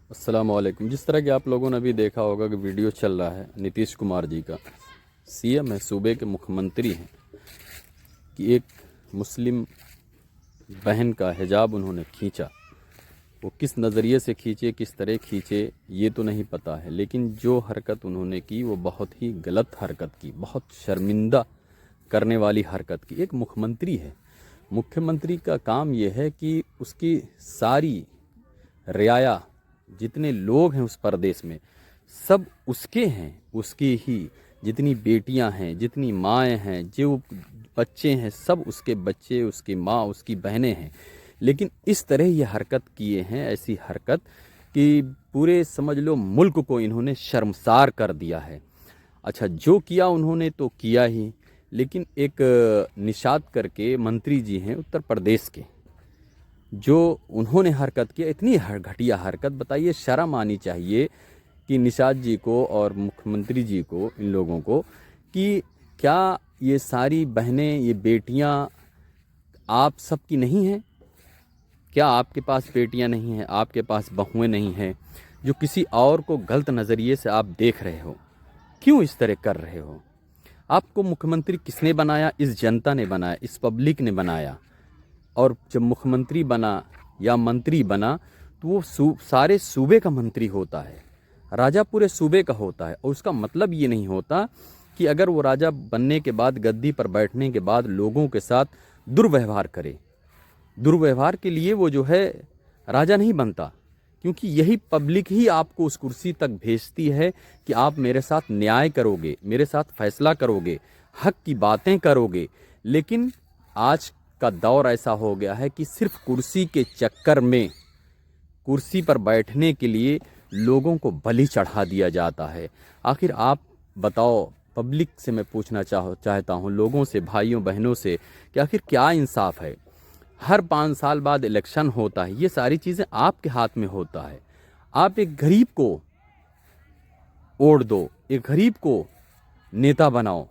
अस्सलाम वालेकुम। जिस तरह कि आप लोगों ने अभी देखा होगा कि वीडियो चल रहा है नीतीश कुमार जी का, सीएम है, सूबे के मुख्यमंत्री हैं, कि एक मुस्लिम बहन का हिजाब उन्होंने खींचा। वो किस नज़रिए से खींचे, किस तरह खींचे, ये तो नहीं पता है, लेकिन जो हरकत उन्होंने की वो बहुत ही गलत हरकत की, बहुत शर्मिंदा करने वाली हरकत की। एक मुख्यमंत्री है, मुख्यमंत्री का काम ये है कि उसकी सारी रियाया, जितने लोग हैं उस प्रदेश में, सब उसके हैं, उसकी ही जितनी बेटियां हैं, जितनी माएँ हैं, जो बच्चे हैं, सब उसके बच्चे, उसकी माँ, उसकी बहनें हैं। लेकिन इस तरह ये हरकत किए हैं, ऐसी हरकत कि पूरे समझ लो मुल्क को इन्होंने शर्मसार कर दिया है। अच्छा, जो किया उन्होंने तो किया ही, लेकिन एक निषाद करके मंत्री जी हैं उत्तर प्रदेश के, जो उन्होंने हरकत की, इतनी घटिया हरकत, बताइए शर्म आनी चाहिए कि निषाद जी को और मुख्यमंत्री जी को, इन लोगों को, कि क्या ये सारी बहनें, ये बेटियां आप सबकी नहीं हैं? क्या आपके पास बेटियां नहीं हैं, आपके पास बहुएं नहीं हैं, जो किसी और को गलत नज़रिए से आप देख रहे हो? क्यों इस तरह कर रहे हो? आपको मुख्यमंत्री किसने बनाया? इस जनता ने बनाया, इस पब्लिक ने बनाया। और जब मुख्यमंत्री बना या मंत्री बना तो वो सारे सूबे का मंत्री होता है, राजा पूरे सूबे का होता है। और उसका मतलब ये नहीं होता कि अगर वो राजा बनने के बाद, गद्दी पर बैठने के बाद, लोगों के साथ दुर्व्यवहार करे। दुर्व्यवहार के लिए वो जो है राजा नहीं बनता, क्योंकि यही पब्लिक ही आपको उस कुर्सी तक भेजती है कि आप मेरे साथ न्याय करोगे, मेरे साथ फैसला करोगे, हक की बातें करोगे। लेकिन आज का दौर ऐसा हो गया है कि सिर्फ कुर्सी के चक्कर में, कुर्सी पर बैठने के लिए लोगों को बलि चढ़ा दिया जाता है। आखिर आप बताओ, पब्लिक से मैं पूछना चाहता हूँ, लोगों से, भाइयों बहनों से, कि आखिर क्या इंसाफ है? हर 5 साल बाद इलेक्शन होता है, ये सारी चीज़ें आपके हाथ में होता है। आप एक गरीब को वोट दो, एक गरीब को नेता बनाओ,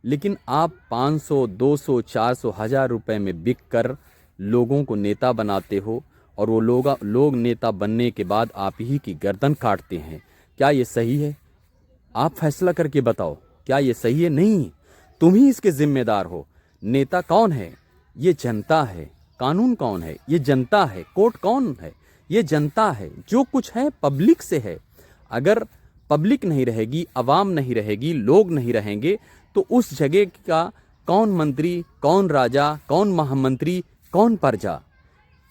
लेकिन आप 500, 200, 400, 1000 रुपए में बिक कर लोगों को नेता बनाते हो, और वो लोग नेता बनने के बाद आप ही की गर्दन काटते हैं। क्या ये सही है? आप फैसला करके बताओ, क्या ये सही है? नहीं, तुम ही इसके जिम्मेदार हो। नेता कौन है? ये जनता है। कानून कौन है? ये जनता है। कोर्ट कौन है? ये जनता है। जो कुछ है पब्लिक से है। अगर पब्लिक नहीं रहेगी, आवाम नहीं रहेगी, लोग नहीं रहेंगे, तो उस जगह का कौन मंत्री, कौन राजा, कौन महामंत्री, कौन प्रजा?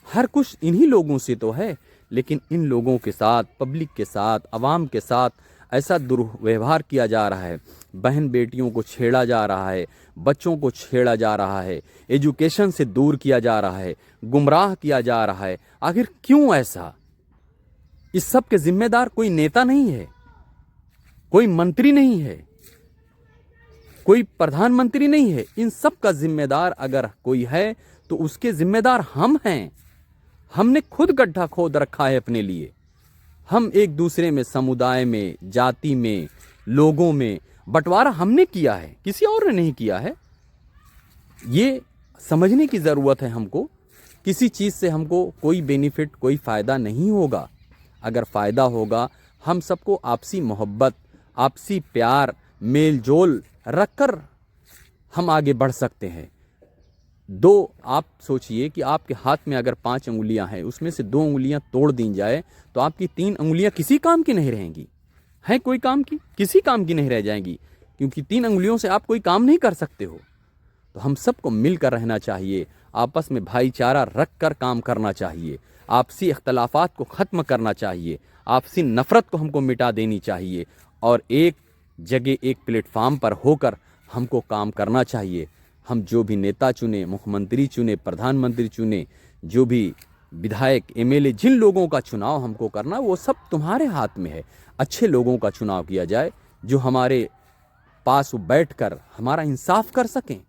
हर कुछ इन्हीं लोगों से तो है। लेकिन इन लोगों के साथ, पब्लिक के साथ, आवाम के साथ ऐसा दुर्व्यवहार किया जा रहा है। बहन बेटियों को छेड़ा जा रहा है, बच्चों को छेड़ा जा रहा है, एजुकेशन से दूर किया जा रहा है, गुमराह किया जा रहा है। आखिर क्यों ऐसा? इस सब के जिम्मेदार कोई नेता नहीं है, कोई मंत्री नहीं है, कोई प्रधानमंत्री नहीं है। इन सब का जिम्मेदार अगर कोई है तो उसके जिम्मेदार हम हैं। हमने खुद गड्ढा खोद रखा है अपने लिए। हम एक दूसरे में, समुदाय में, जाति में, लोगों में बंटवारा हमने किया है, किसी और ने नहीं किया है। ये समझने की ज़रूरत है हमको। किसी चीज़ से हमको कोई बेनिफिट, कोई फ़ायदा नहीं होगा। अगर फ़ायदा होगा, हम सबको आपसी मोहब्बत, आपसी प्यार, मेल जोल रखकर हम आगे बढ़ सकते हैं। आप सोचिए कि आपके हाथ में अगर 5 उंगलियां हैं, उसमें से 2 उंगलियां तोड़ दी जाए तो आपकी 3 उंगलियां किसी काम की नहीं रहेंगी। हैं कोई काम की? किसी काम की नहीं रह जाएंगी, क्योंकि 3 उंगलियों से आप कोई काम नहीं कर सकते हो। तो हम सबको मिलकर रहना चाहिए, आपस में भाईचारा रख कर काम करना चाहिए, आपसी इख्तलाफात को ख़त्म करना चाहिए, आपसी नफ़रत को हमको मिटा देनी चाहिए, और एक जगह, एक प्लेटफार्म पर होकर हमको काम करना चाहिए। हम जो भी नेता चुने, मुख्यमंत्री चुने, प्रधानमंत्री चुने, जो भी विधायक, एमएलए, जिन लोगों का चुनाव हमको करना, वो सब तुम्हारे हाथ में है। अच्छे लोगों का चुनाव किया जाए, जो हमारे पास बैठकर हमारा इंसाफ कर सकें।